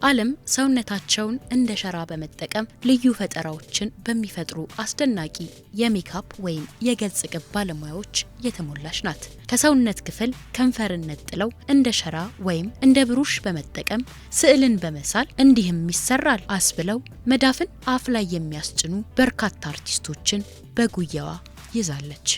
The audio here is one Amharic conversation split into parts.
ዓለም ሰውነታቸውን እንደ ሸራ በመጠቀም ልዩ ፈጠራዎችን በሚፈጥሩ አስደናቂ የሜካፕ ወይም የገጽ ቅብ ባለሙያዎች የተሞላች ናት። ከሰውነት ክፍል ከንፈርን ነጥለው እንደ ሸራ ወይም እንደ ብሩሽ በመጠቀም ስዕልን በመሳል እንዲህም ይሰራል አስብለው መዳፍን አፍ ላይ የሚያስጭኑ በርካታ አርቲስቶችን በጉያዋ ይዛለች።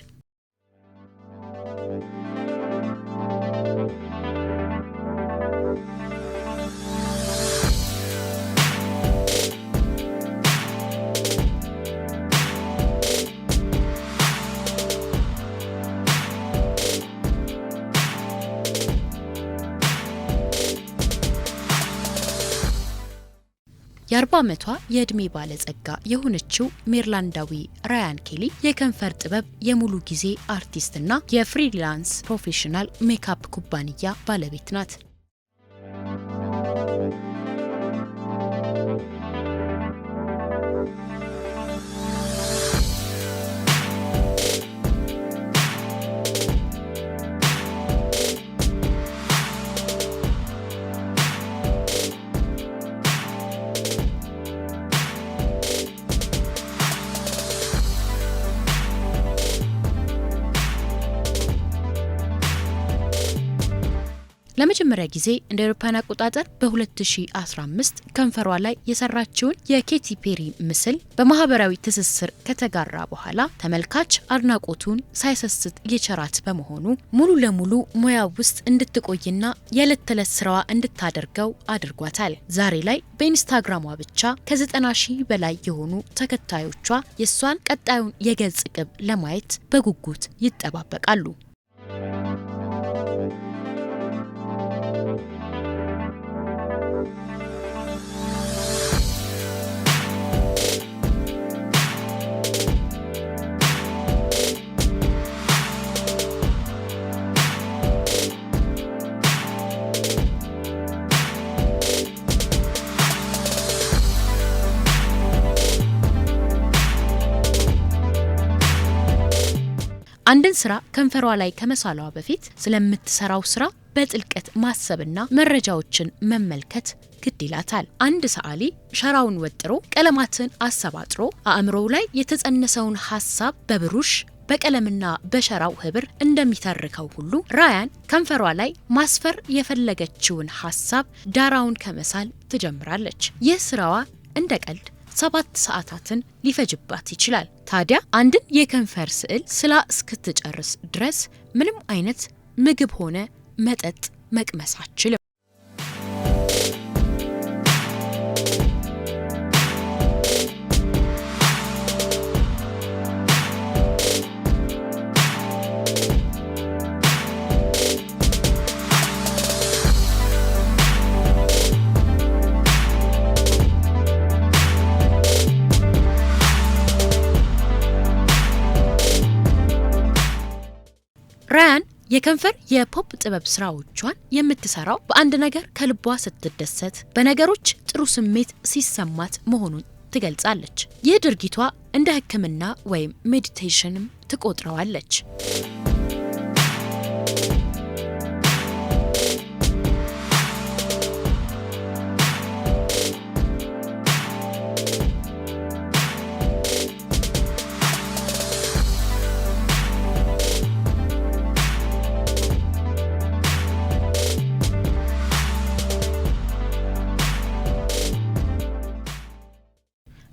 የ40 ዓመቷ የእድሜ ባለጸጋ የሆነችው ሜሪላንዳዊ ራያን ኬሊ የከንፈር ጥበብ የሙሉ ጊዜ አርቲስትና የፍሪላንስ ፕሮፌሽናል ሜካፕ ኩባንያ ባለቤት ናት። ለመጀመሪያ ጊዜ እንደ አውሮፓውያን አቆጣጠር በ2015 ከንፈሯ ላይ የሰራችውን የኬቲ ፔሪ ምስል በማህበራዊ ትስስር ከተጋራ በኋላ ተመልካች አድናቆቱን ሳይሰስት የቸራት በመሆኑ ሙሉ ለሙሉ ሙያው ውስጥ እንድትቆይና የዕለት ተዕለት ስራዋ እንድታደርገው አድርጓታል። ዛሬ ላይ በኢንስታግራሟ ብቻ ከ90,000 በላይ የሆኑ ተከታዮቿ የሷን ቀጣዩን የገጽ ቅብ ለማየት በጉጉት ይጠባበቃሉ። አንድን ስራ ከንፈሯ ላይ ከመሳሏ በፊት ስለምትሰራው ስራ በጥልቀት ማሰብና መረጃዎችን መመልከት ግድ ይላታል። አንድ ሰዓሊ ሸራውን ወጥሮ ቀለማትን አሰባጥሮ አእምሮው ላይ የተጸነሰውን ሐሳብ በብሩሽ በቀለምና በሸራው ህብር እንደሚተርከው ሁሉ ራያን ከንፈሯ ላይ ማስፈር የፈለገችውን ሐሳብ ዳራውን ከመሳል ትጀምራለች። ይህ ስራዋ እንደ ቀልድ 7 ሰዓታትን ሊፈጅባት ይችላል። ታዲያ አንድን የከንፈር ስዕል ስላ እስክትጨርስ ድረስ ምንም አይነት ምግብ ሆነ መጠጥ መቅመስ አትችልም። ራያን የከንፈር የፖፕ ጥበብ ስራዎቿን የምትሰራው በአንድ ነገር ከልቧ ስትደሰት በነገሮች ጥሩ ስሜት ሲሰማት መሆኑን ትገልጻለች። ይህ ድርጊቷ እንደ ሕክምና ወይም ሜዲቴሽንም ትቆጥረዋለች።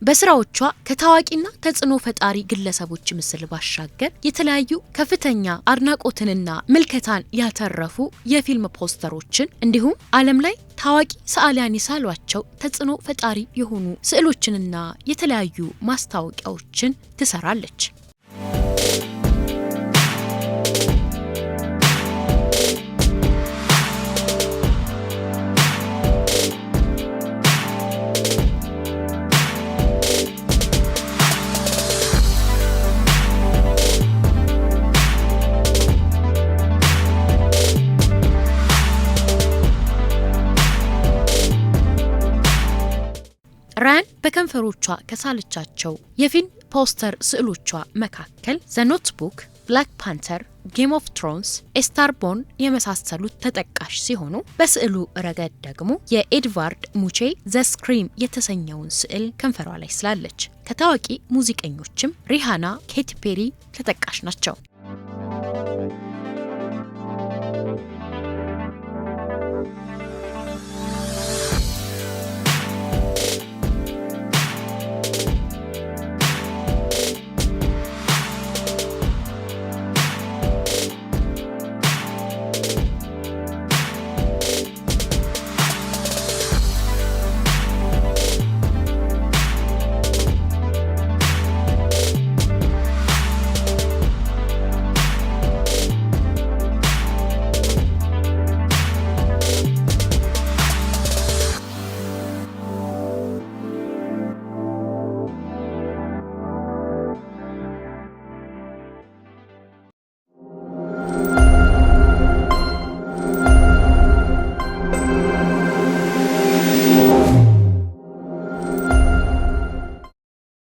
በስራዎቿ ከታዋቂና ተጽዕኖ ፈጣሪ ግለሰቦች ምስል ባሻገር የተለያዩ ከፍተኛ አድናቆትንና ምልከታን ያተረፉ የፊልም ፖስተሮችን እንዲሁም ዓለም ላይ ታዋቂ ሰዓሊያን የሳሏቸው ተጽዕኖ ፈጣሪ የሆኑ ስዕሎችንና የተለያዩ ማስታወቂያዎችን ትሰራለች። ራያን በከንፈሮቿ ከሳለቻቸው የፊልም ፖስተር ስዕሎቿ መካከል ዘ ኖትቡክ፣ ብላክ ፓንተር፣ ጌም ኦፍ ትሮንስ፣ ኤስታርቦርን የመሳሰሉት ተጠቃሽ ሲሆኑ በስዕሉ ረገድ ደግሞ የኤድቫርድ ሙቼ ዘ ስክሪም የተሰኘውን ስዕል ከንፈሯ ላይ ስላለች። ከታዋቂ ሙዚቀኞችም ሪሃና፣ ኬቲ ፔሪ ተጠቃሽ ናቸው።